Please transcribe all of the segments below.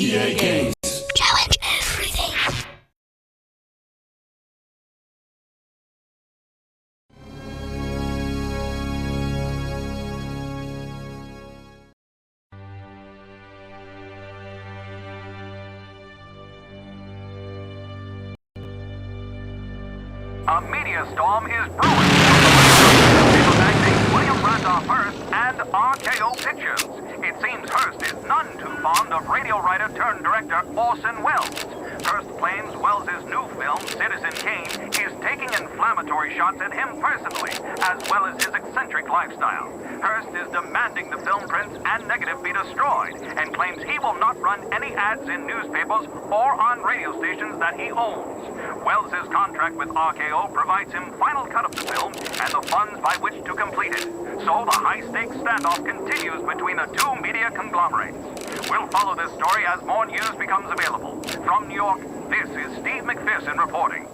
EA Games. Challenge everything. A media storm is brewing. William Randolph Hearst and RKO Pictures. It seems Hearst is none too fond of radio writer turned director Orson Welles. Hearst claims Welles' new film, Citizen Kane, is taking inflammatory shots at him personally, as well as his eccentric lifestyle. Hearst is demanding the film prints and negative be destroyed, and claims he will not run any ads in newspapers or on radio stations that he owns. Welles' contract with RKO provides him final cut of the film and the funds by which to complete it. So the high-stakes standoff continues between the two media conglomerates. We'll follow this story as more news becomes available. From New York, this is Steve McPherson reporting.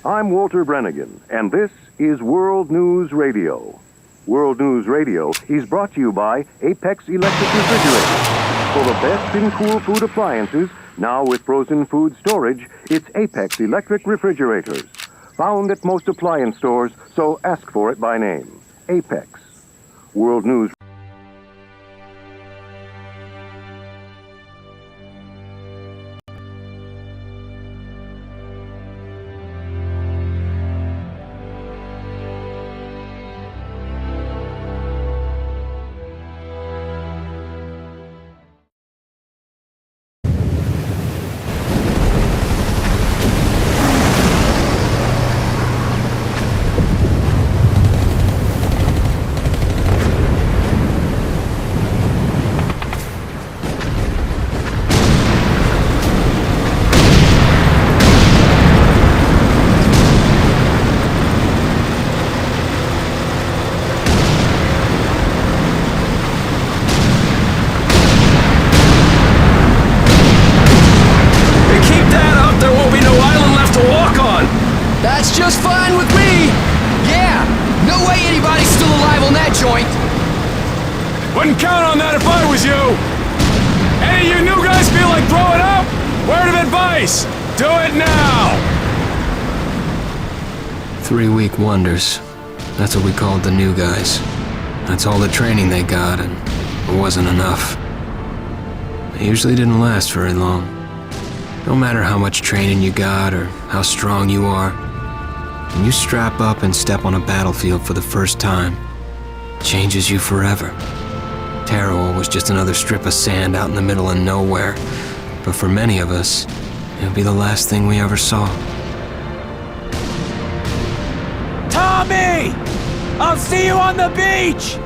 I'm Walter Brennigan, and this is World News Radio. World News Radio is brought to you by Apex Electric Refrigerators. For the best in cool food appliances, now with frozen food storage, it's Apex Electric Refrigerators. Found at most appliance stores, so ask for it by name. Apex. World News. Just fine with me! Yeah! No way anybody's still alive on that joint! Wouldn't count on that if I was you! Any of you new guys feel like throwing up? Word of advice! Do it now! 3-week wonders. That's what we called the new guys. That's all the training they got, and it wasn't enough. It usually didn't last very long. No matter how much training you got or how strong you are, when you strap up and step on a battlefield for the first time, it changes you forever. Terror was just another strip of sand out in the middle of nowhere, but for many of us, it would be the last thing we ever saw. Tommy! I'll see you on the beach!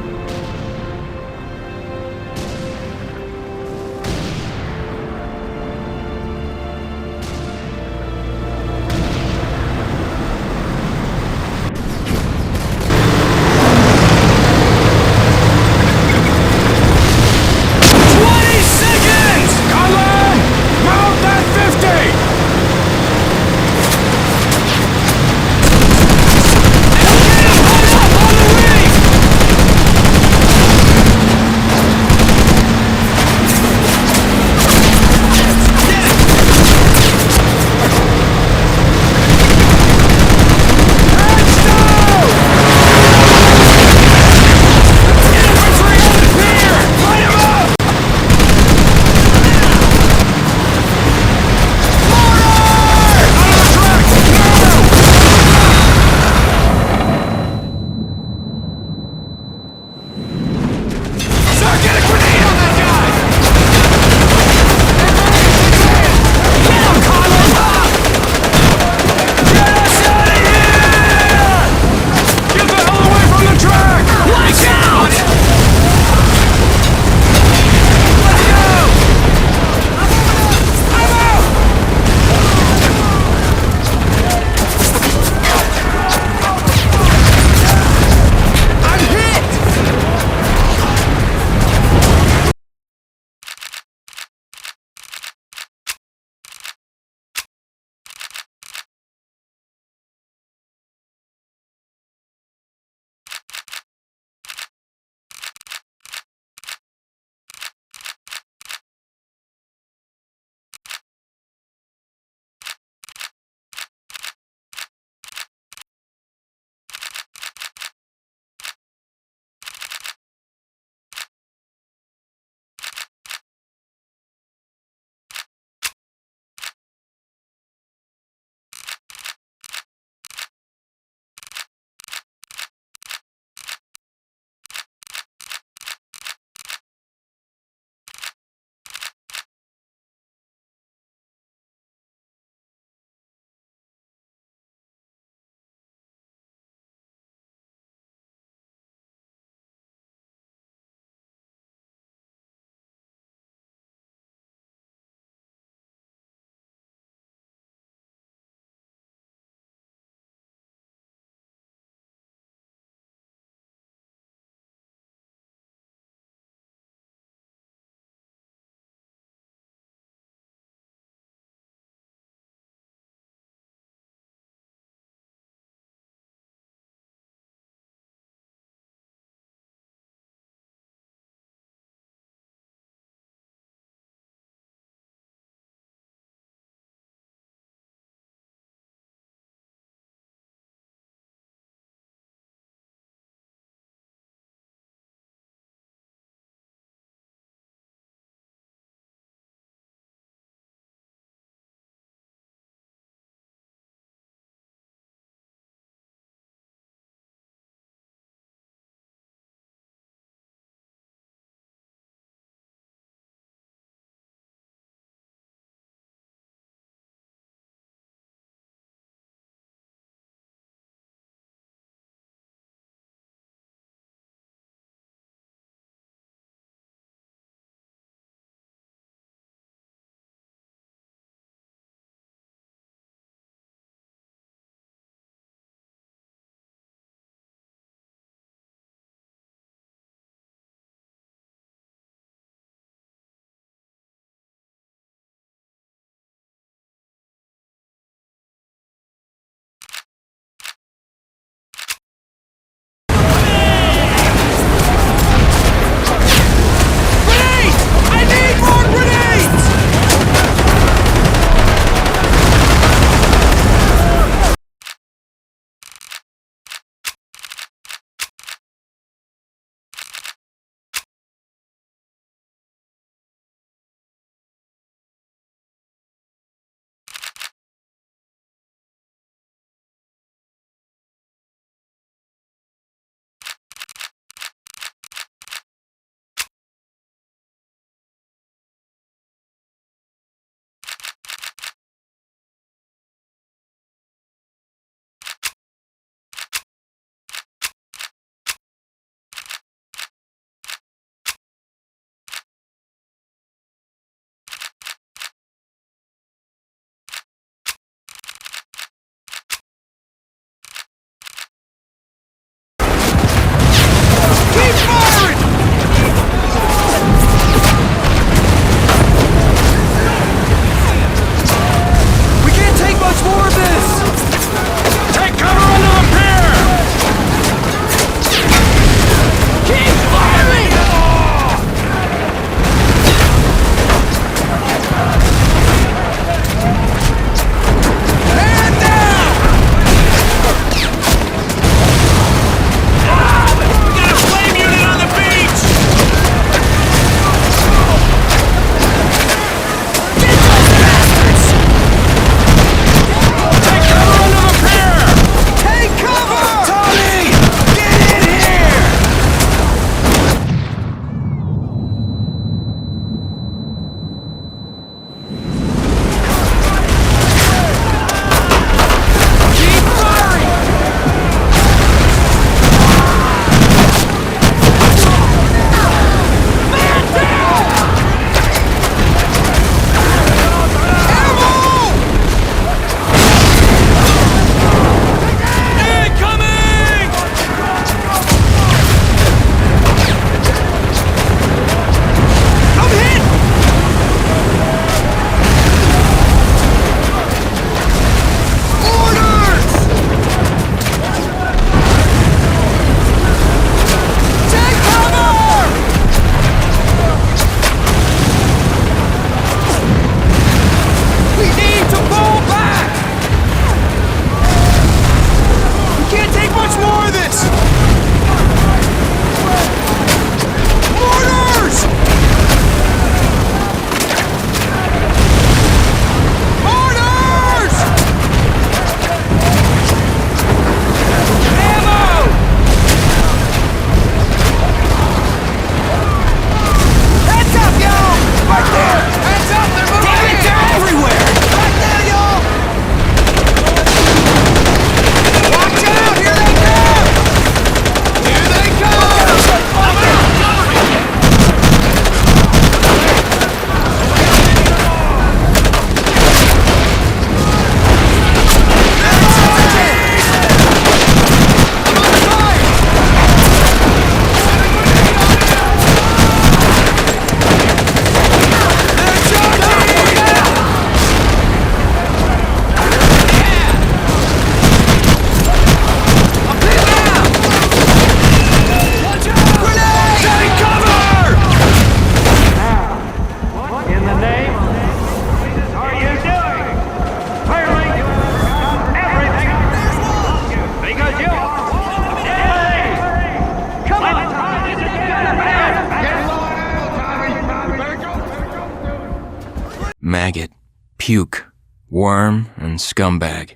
Puke, Worm, and Scumbag.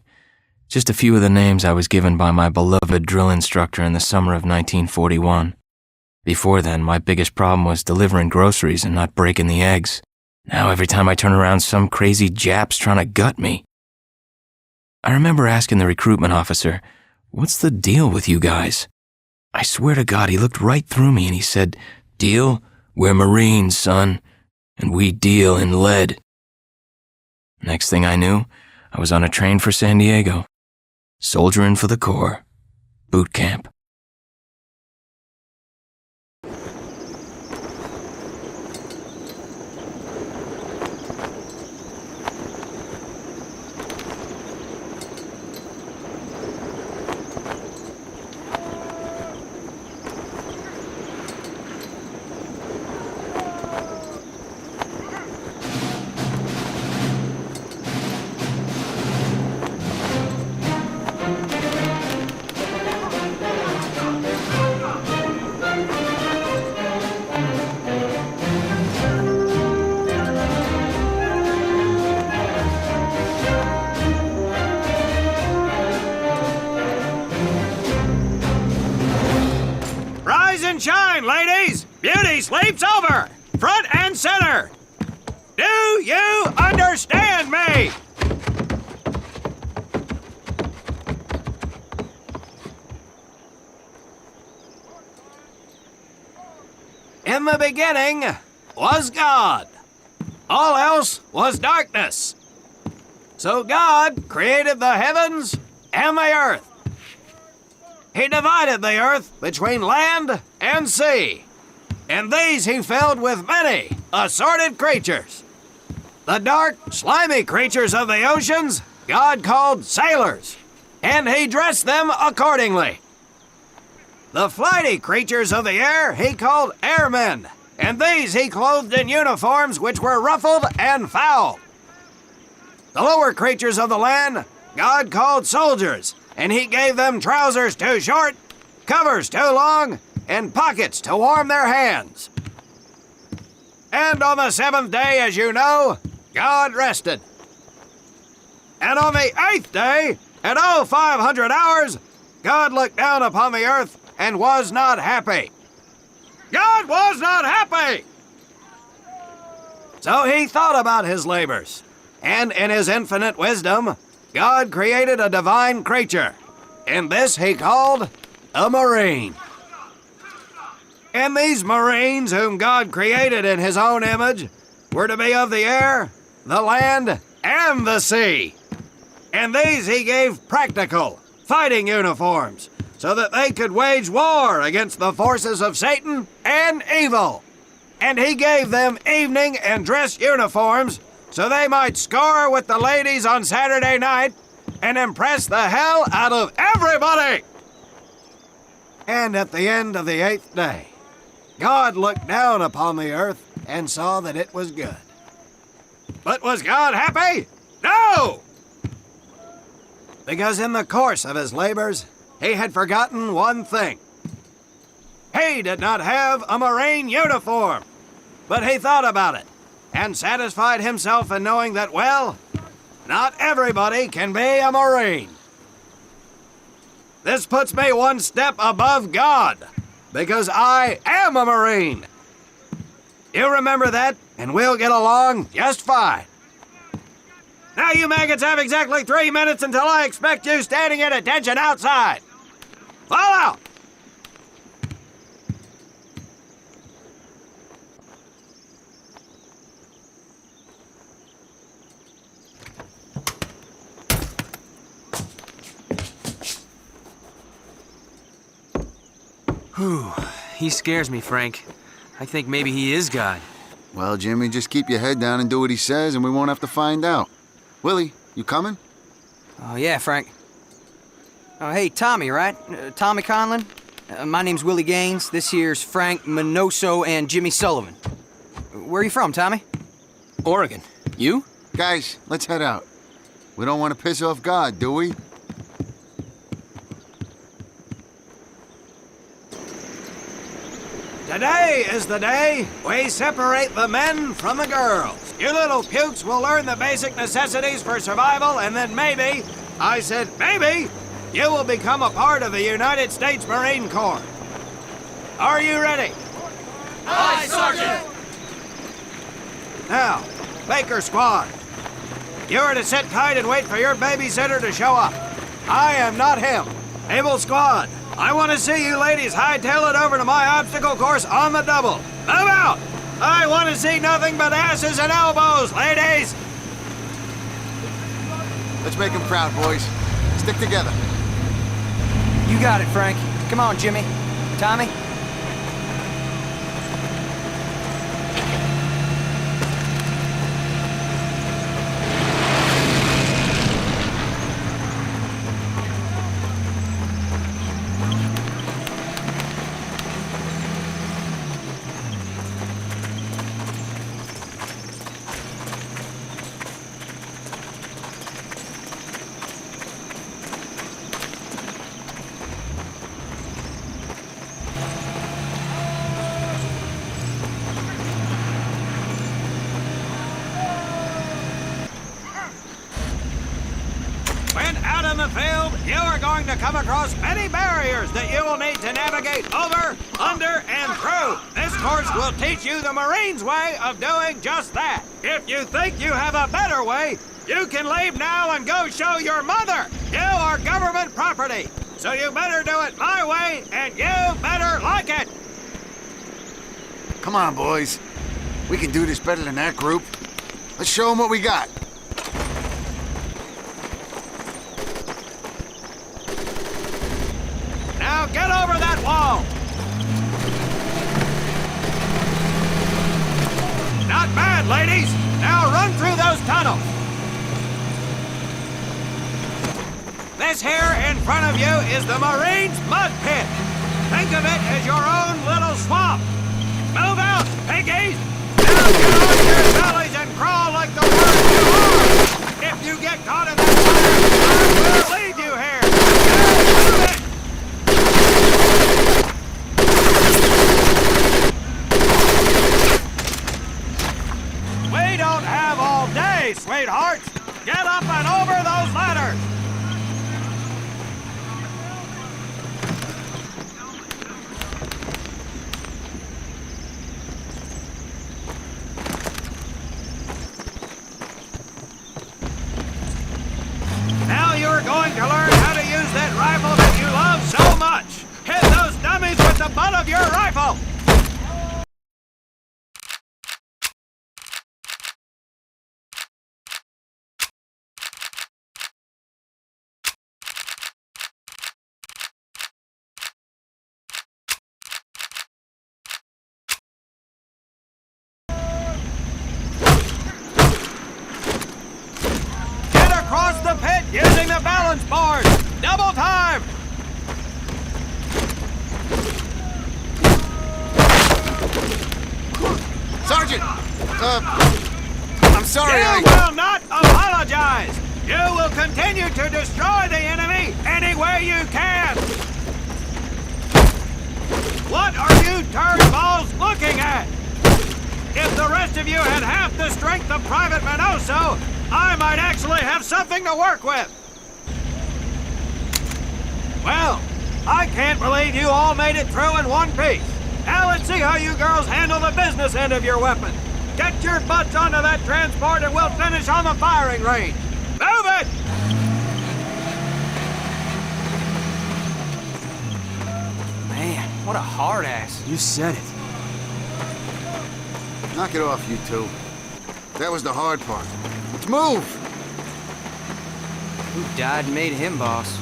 Just a few of the names I was given by my beloved drill instructor in the summer of 1941. Before then, my biggest problem was delivering groceries and not breaking the eggs. Now every time I turn around, some crazy Jap's trying to gut me. I remember asking the recruitment officer, "What's the deal with you guys?" I swear to God, he looked right through me and he said, "Deal? We're Marines, son, and we deal in lead." Next thing I knew, I was on a train for San Diego. Soldiering for the Corps. Boot camp. Shine, ladies! Beauty sleeps over! Front and center! Do you understand me? In the beginning was God. All else was darkness. So God created the heavens and the earth. He divided the earth between land and sea, and these he filled with many assorted creatures. The dark, slimy creatures of the oceans God called sailors, and he dressed them accordingly. The flighty creatures of the air he called airmen, and these he clothed in uniforms which were ruffled and foul. The lower creatures of the land God called soldiers, and he gave them trousers too short, covers too long, and pockets to warm their hands. And on the seventh day, as you know, God rested. And on the eighth day, at 0500 hours, God looked down upon the earth and was not happy. God was not happy! So he thought about his labors, and in his infinite wisdom, God created a divine creature, and this he called a Marine. And these Marines, whom God created in his own image, were to be of the air, the land, and the sea. And these he gave practical, fighting uniforms, so that they could wage war against the forces of Satan and evil. And he gave them evening and dress uniforms, so they might score with the ladies on Saturday night and impress the hell out of everybody. And at the end of the eighth day, God looked down upon the earth and saw that it was good. But was God happy? No! Because in the course of his labors, he had forgotten one thing. He did not have a Marine uniform, but he thought about it and satisfied himself in knowing that, well, not everybody can be a Marine. This puts me one step above God, because I am a Marine. You remember that, and we'll get along just fine. Now you maggots have exactly 3 minutes until I expect you standing at attention outside. Fall out! Whew, he scares me, Frank. I think maybe he is God. Well, Jimmy, just keep your head down and do what he says, and we won't have to find out. Willie, you coming? Oh, yeah, Frank. Oh, hey, Tommy, right? Tommy Conlon? My name's Willie Gaines. This here's Frank Minoso and Jimmy Sullivan. Where are you from, Tommy? Oregon. You? Guys, let's head out. We don't want to piss off God, do we? Today is the day we separate the men from the girls. You little pukes will learn the basic necessities for survival, and then maybe, I said maybe, you will become a part of the United States Marine Corps. Are you ready? Aye, Sergeant! Now, Baker Squad, you are to sit tight and wait for your babysitter to show up. I am not him. Able Squad, I want to see you ladies hightail it over to my obstacle course on the double. Move out! I want to see nothing but asses and elbows, ladies! Let's make him proud, boys. Stick together. You got it, Frank. Come on, Jimmy. Tommy? You are going to come across many barriers that you will need to navigate over, under, and through. This course will teach you the Marines' way of doing just that. If you think you have a better way, you can leave now and go show your mother. You are government property, so you better do it my way, and you better like it. Come on, boys. We can do this better than that group. Let's show them what we got. Now get over that wall! Not bad, ladies! Now run through those tunnels! This here in front of you is the Marines' mud pit. Think of it as your own little swamp. Move out, piggies! Now get on your bellies and crawl like the worms you are! If you get caught in that fire, I will leave you here! Now move it! We don't have all day, sweethearts! Get up and over those ladders! Now you're going to learn how to use that rifle that you love so much! Hit those dummies with the butt of your rifle! Across the pit using the balance board! Double time! Sergeant! I'm sorry, You will not apologize! You will continue to destroy the enemy any way you can! What are you turnballs looking at? If the rest of you had half the strength of Private Minoso, I might actually have something to work with! Well, I can't believe you all made it through in one piece. Now let's see how you girls handle the business end of your weapon. Get your butts onto that transport and we'll finish on the firing range. Move it! Man, what a hard ass. You said it. Knock it off, you two. That was the hard part. Let's move! Who died and made him boss?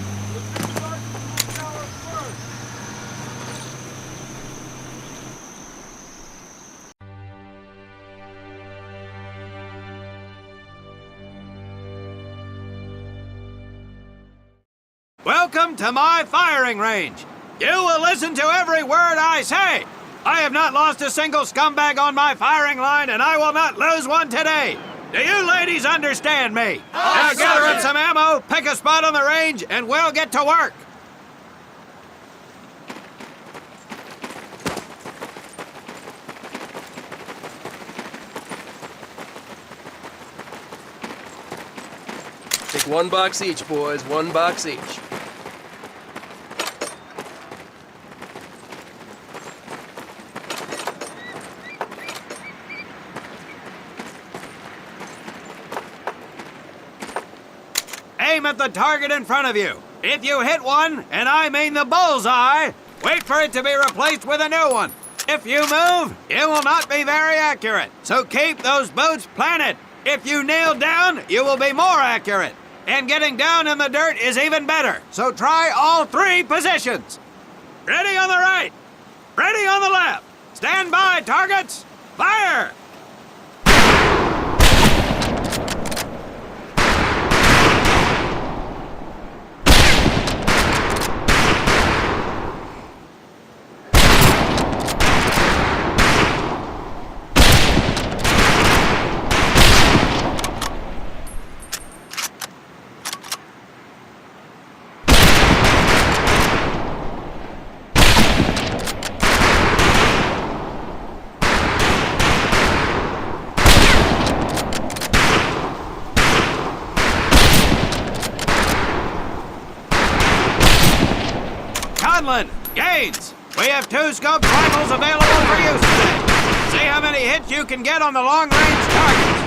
Welcome to my firing range. You will listen to every word I say. I have not lost a single scumbag on my firing line, and I will not lose one today. Do you ladies understand me? Now gather up some ammo, pick a spot on the range, and we'll get to work. Just 1 box each, boys. 1 box each. Aim at the target in front of you. If you hit one, and I mean the bullseye, wait for it to be replaced with a new one. If you move, it will not be very accurate. So keep those boots planted. If you kneel down, you will be more accurate. And getting down in the dirt is even better. So try all 3 positions. Ready on the right. Ready on the left. Stand by, targets. Fire! Conlon, Gaines, we have 2 scoped rifles available for use today. See how many hits you can get on the long-range targets.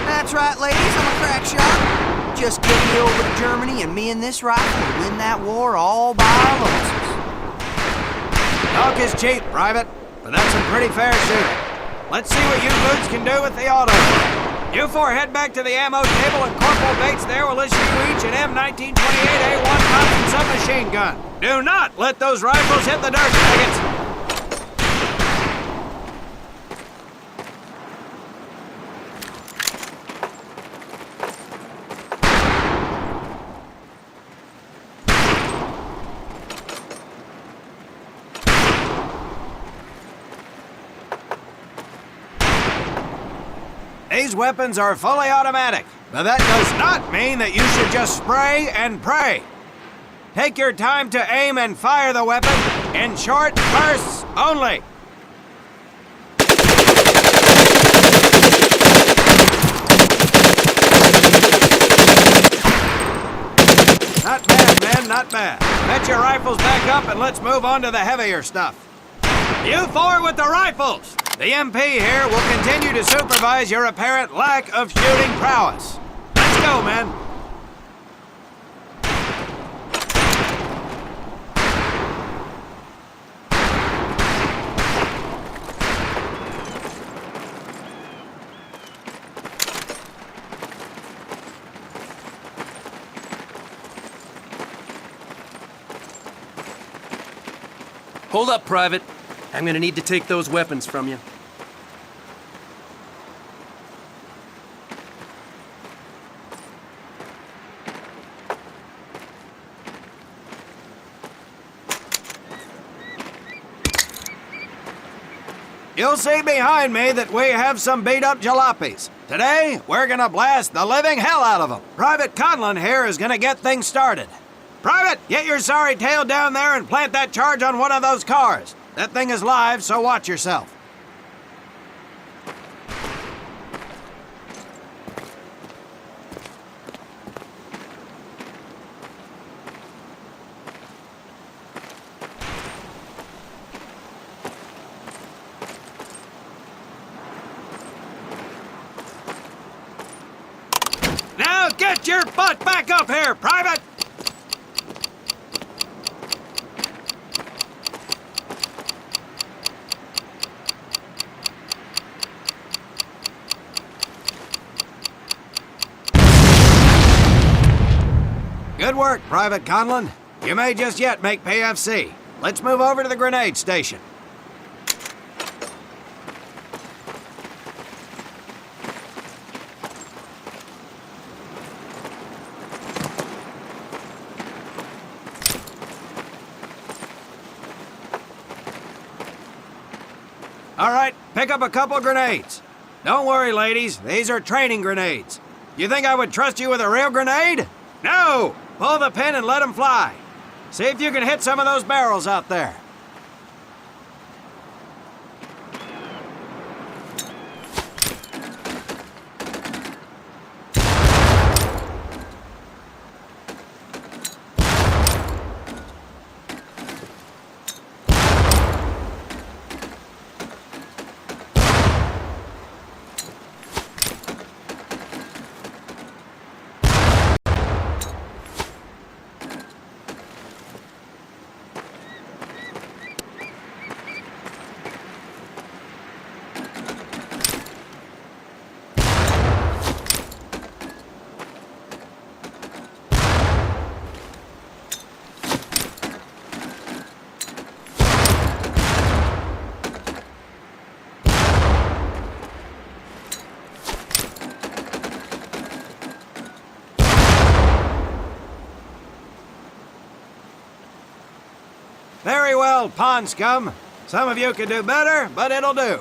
That's right, ladies, I'm a crack shot. Just get me over to Germany and me and this rifle will win that war all by our lonesome. Talk is cheap, Private, but that's some pretty fair shooting. Let's see what you boots can do with the auto. You 4 head back to the ammo table and Corporal Bates there will issue you each an M1928A1 Thompson submachine gun. Do not let those rifles hit the dirt, faggots. These weapons are fully automatic, but that does not mean that you should just spray and pray. Take your time to aim and fire the weapon in short bursts only. Not bad, man, not bad. Set your rifles back up and let's move on to the heavier stuff. You 4 with the rifles! The MP here will continue to supervise your apparent lack of shooting prowess. Let's go, men. Hold up, Private. I'm gonna need to take those weapons from you. You'll see behind me that we have some beat-up jalopies. Today, we're gonna blast the living hell out of them. Private Conlon here is gonna get things started. Private, get your sorry tail down there and plant that charge on one of those cars. That thing is live, so watch yourself. Now get your butt back up here, Private! Private Conlon. You may just yet make PFC. Let's move over to the grenade station. All right, pick up a couple grenades. Don't worry, ladies. These are training grenades. You think I would trust you with a real grenade? No! Pull the pin and let them fly. See if you can hit some of those barrels out there. Very well, pond scum. Some of you could do better, but it'll do.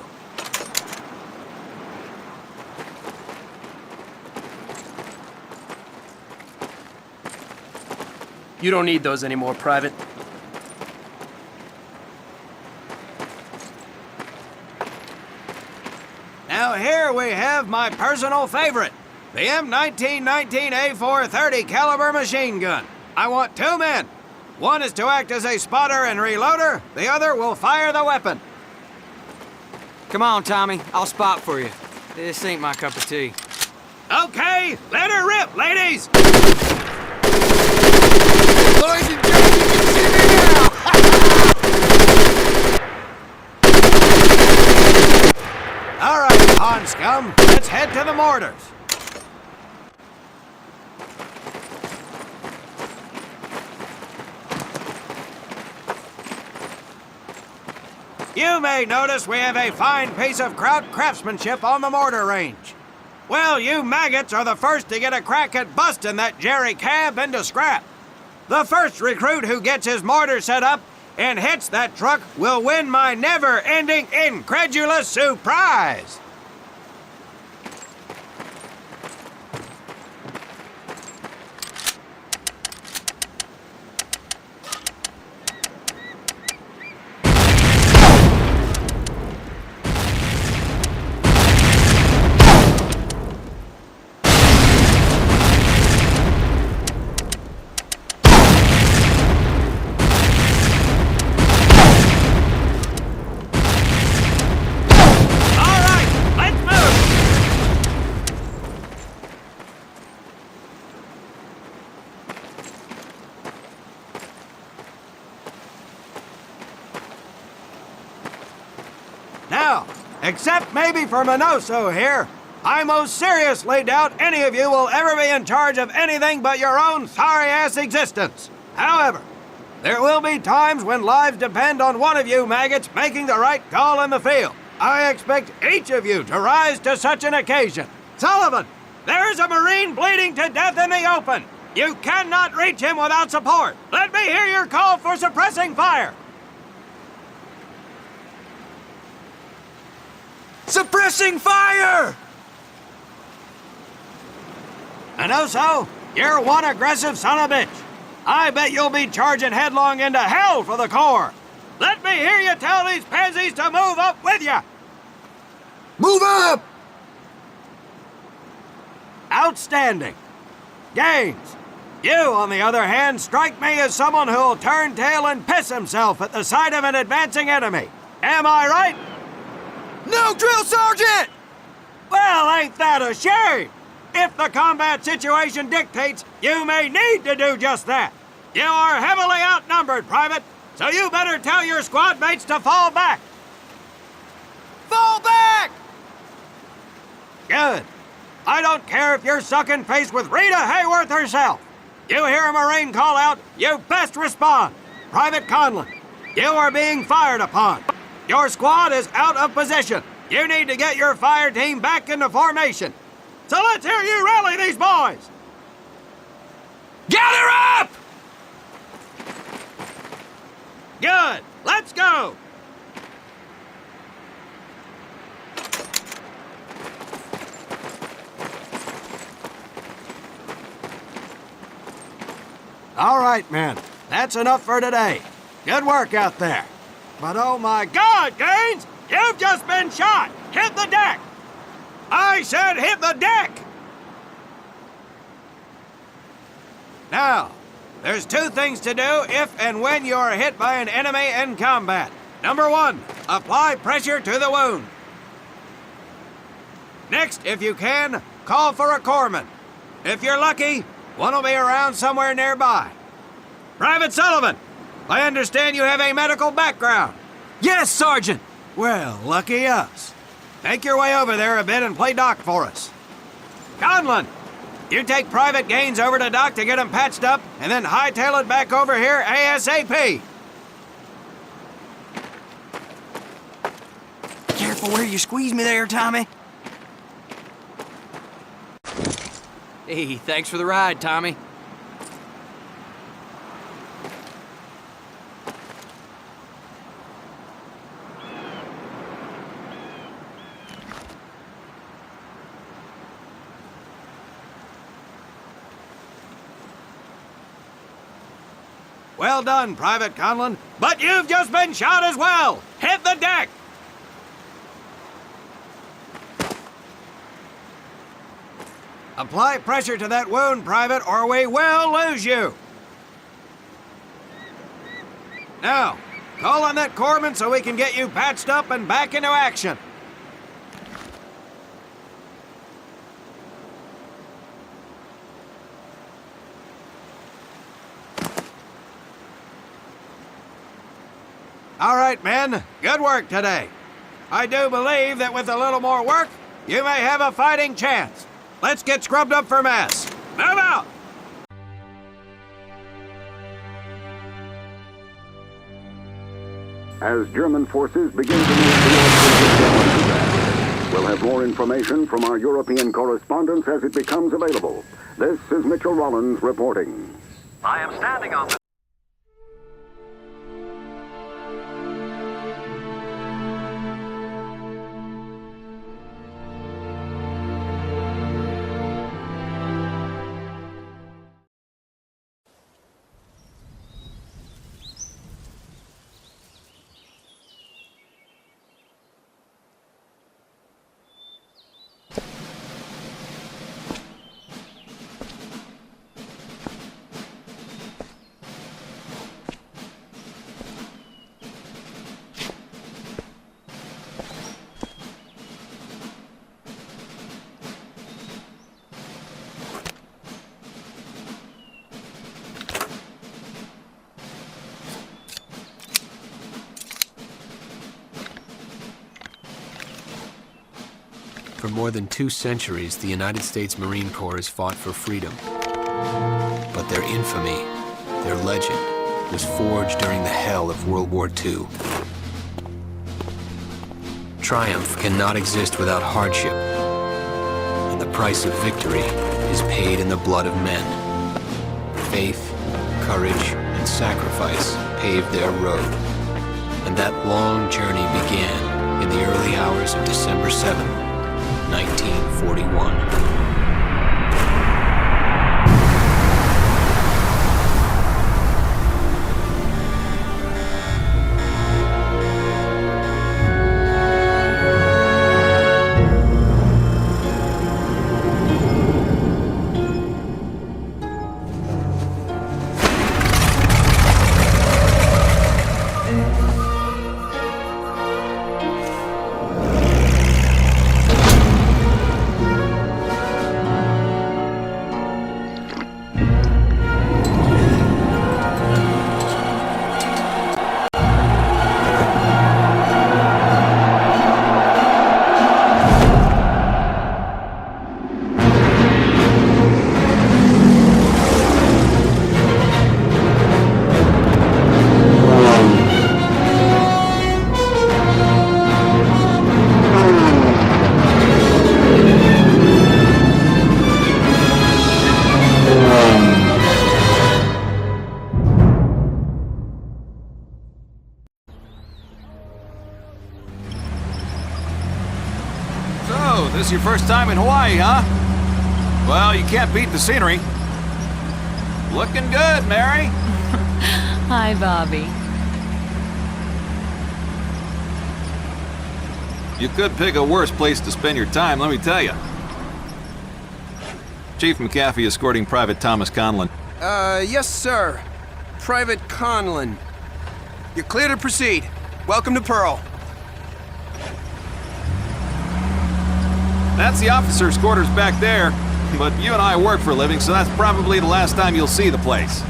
You don't need those anymore, Private. Now here we have my personal favorite, the M1919A430 caliber machine gun. I want 2 men. One is to act as a spotter and reloader, the other will fire the weapon. Come on, Tommy. I'll spot for you. This ain't my cup of tea. Okay, let her rip, ladies! Boys and girls, you can see me now! All right, pond scum, let's head to the mortars. You may notice we have a fine piece of craftsmanship on the mortar range. Well, you maggots are the first to get a crack at busting that jerry cab into scrap. The first recruit who gets his mortar set up and hits that truck will win my never-ending incredulous surprise. Now, except maybe for Minoso here, I most seriously doubt any of you will ever be in charge of anything but your own sorry-ass existence. However, there will be times when lives depend on one of you maggots making the right call in the field. I expect each of you to rise to such an occasion. Sullivan, there is a Marine bleeding to death in the open. You cannot reach him without support. Let me hear your call for suppressing fire. Suppressing fire! Minoso, you're one aggressive son of a bitch. I bet you'll be charging headlong into hell for the Corps. Let me hear you tell these pansies to move up with you. Move up! Outstanding. Gaines, you, on the other hand, strike me as someone who'll turn tail and piss himself at the sight of an advancing enemy. Am I right? No, Drill Sergeant! Well, ain't that a shame? If the combat situation dictates, you may need to do just that. You are heavily outnumbered, Private, so you better tell your squad mates to fall back. Fall back! Good. I don't care if you're sucking face with Rita Hayworth herself. You hear a Marine call out, you best respond. Private Conlon, you are being fired upon. Your squad is out of position. You need to get your fire team back into formation. So let's hear you rally these boys. Gather up! Good. Let's go. All right, men. That's enough for today. Good work out there. But oh my God, Gaines! You've just been shot! Hit the deck! I said hit the deck! Now, there's two things to do if and when you are hit by an enemy in combat. Number one, apply pressure to the wound. Next, if you can, call for a corpsman. If you're lucky, one will be around somewhere nearby. Private Sullivan, I understand you have a medical background. Yes, Sergeant! Well, lucky us. Make your way over there a bit and play doc for us. Conlon, you take Private Gaines over to doc to get him patched up, and then hightail it back over here ASAP. Careful where you squeeze me there, Tommy. Hey, thanks for the ride, Tommy. Well done, Private Conlon, but you've just been shot as well. Hit the deck. Apply pressure to that wound, Private, or we will lose you. Now, call on that corpsman so we can get you patched up and back into action. All right, men. Good work today. I do believe that with a little more work, you may have a fighting chance. Let's get scrubbed up for mass. Move out! As German forces begin to move towards, we'll have more information from our European correspondents as it becomes available. This is Mitchell Rollins reporting. I am standing on the... For more than 2 centuries, the United States Marine Corps has fought for freedom. But their infamy, their legend, was forged during the hell of World War II. Triumph cannot exist without hardship, and the price of victory is paid in the blood of men. Faith, courage, and sacrifice paved their road, and that long journey began in the early hours of December 7th, 1941. This your first time in Hawaii, huh? Well, you can't beat the scenery. Looking good, Mary. Hi, Bobby. You could pick a worse place to spend your time, let me tell you. Chief McAfee escorting Private Thomas Conlon. Yes, sir. Private Conlon. You're clear to proceed. Welcome to Pearl. That's the officer's quarters back there, but you and I work for a living, so that's probably the last time you'll see the place.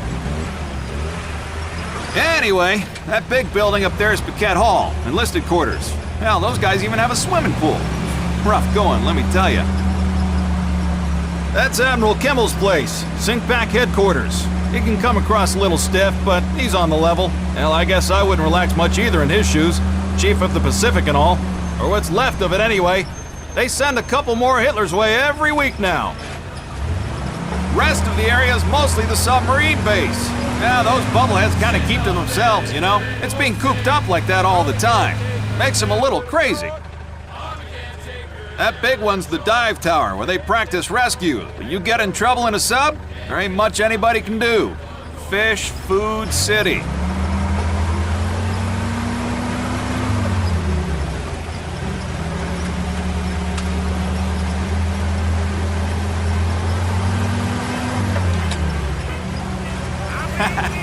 Anyway, that big building up there is Paquette Hall, enlisted quarters. Hell, those guys even have a swimming pool. Rough going, let me tell you. That's Admiral Kimmel's place, SyncPac headquarters. He can come across a little stiff, but he's on the level. Hell, I guess I wouldn't relax much either in his shoes. Chief of the Pacific and all. Or what's left of it anyway. They send a couple more Hitler's way every week now. Rest of the area is mostly the submarine base. Yeah, those bubbleheads kind of keep to themselves, you know? It's being cooped up like that all the time. Makes them a little crazy. That big one's the dive tower, where they practice rescue. But you get in trouble in a sub, there ain't much anybody can do. Fish, food, city.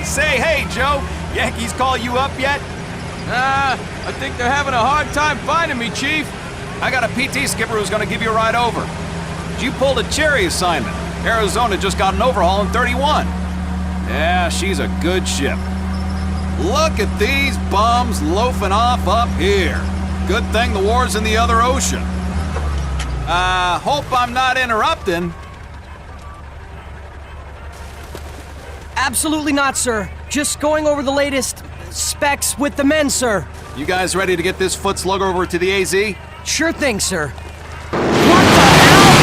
Say, hey, Joe, Yankees call you up yet? I think they're having a hard time finding me, Chief. I got a PT skipper who's gonna give you a ride over. You pulled a cherry assignment. Arizona just got an overhaul in 31. Yeah, she's a good ship. Look at these bums loafing off up here. Good thing the war's in the other ocean. Hope I'm not interrupting. Absolutely not, sir. Just going over the latest specs with the men, sir. You guys ready to get this foot slug over to the AZ? Sure thing, sir. What the hell?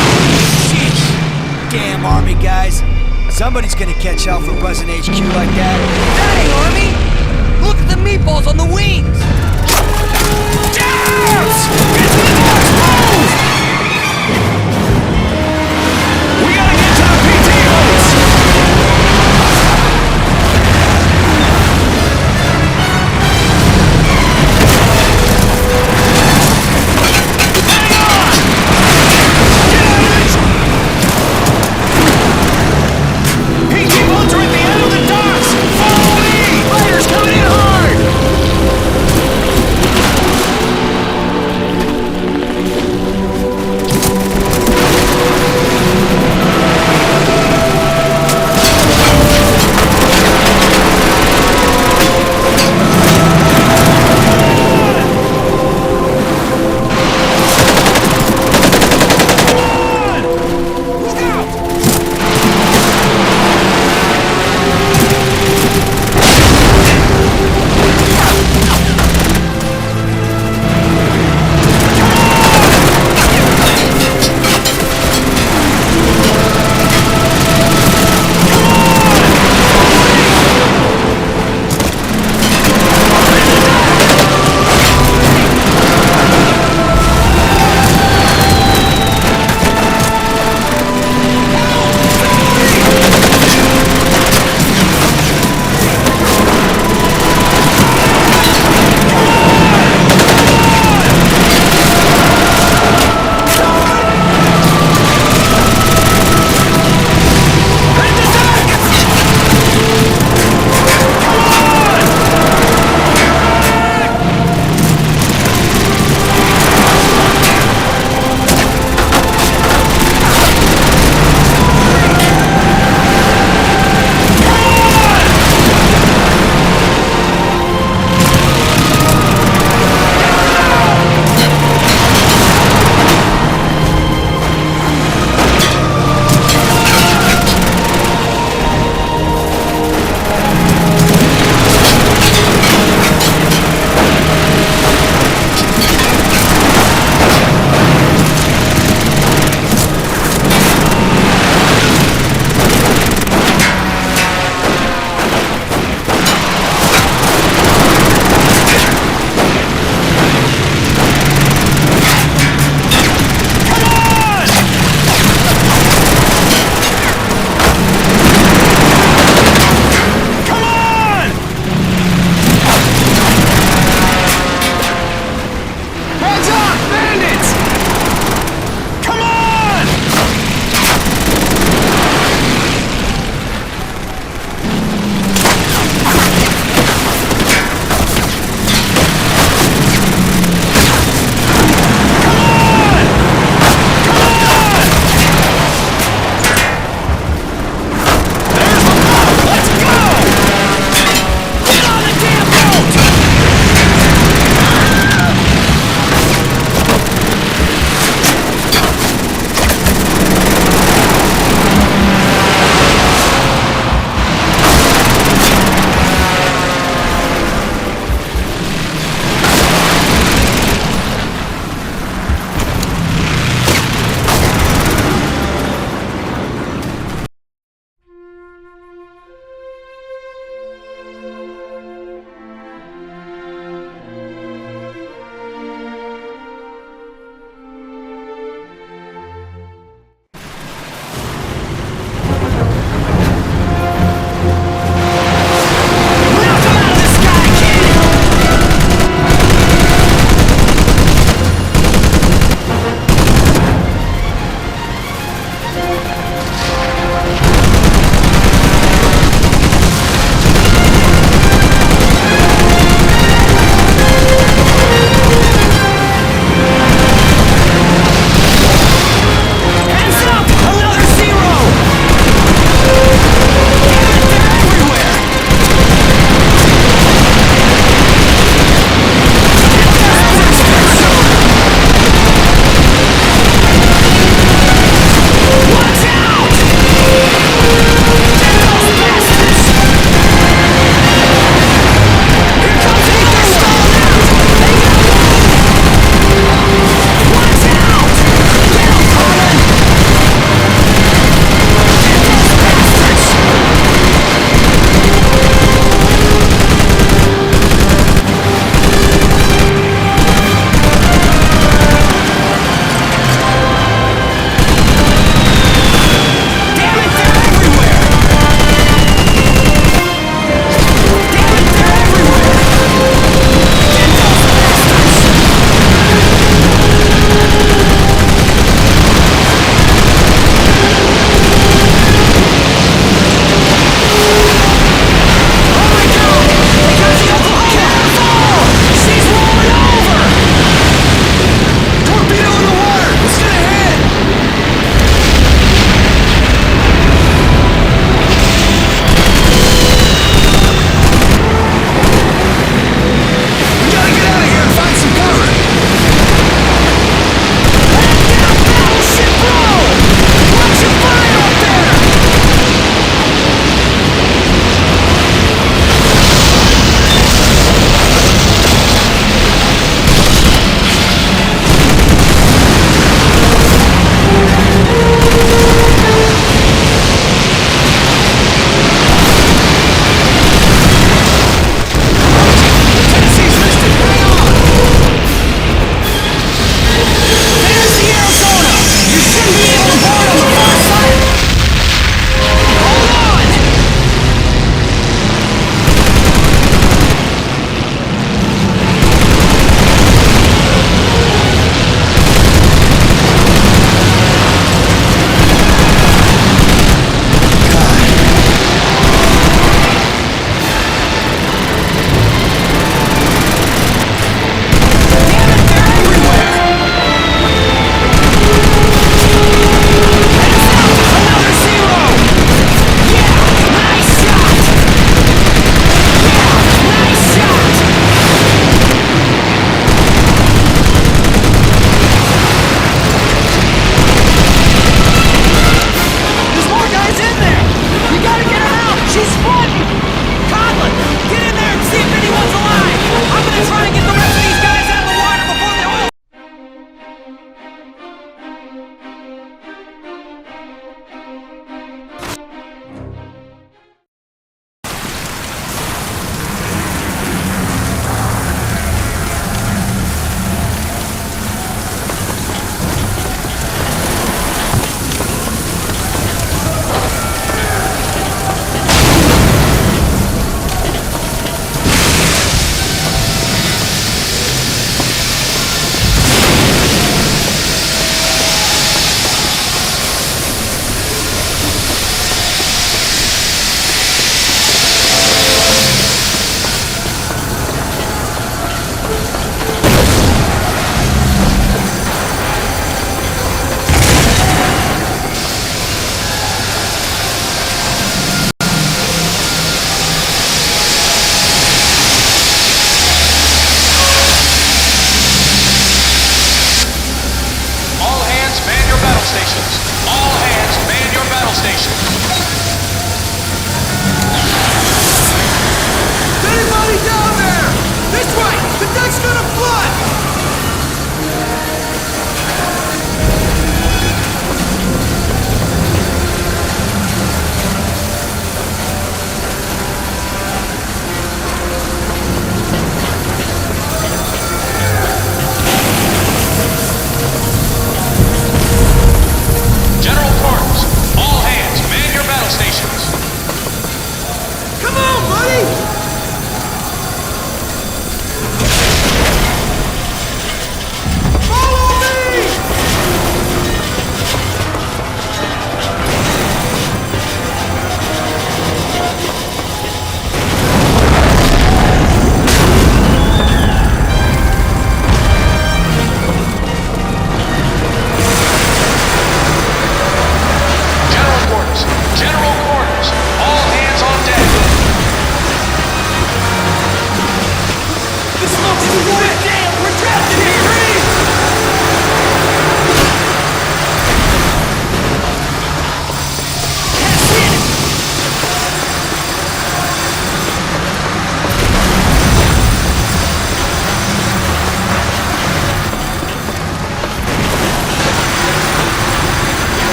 Sheesh. Damn Army guys. Somebody's gonna catch hell for buzzing HQ like that. That ain't Army! Look at the meatballs on the wings! Damn! It's the North Pole! We gotta get to the PTOs! PT boats are at the end of the docks!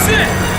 That's it!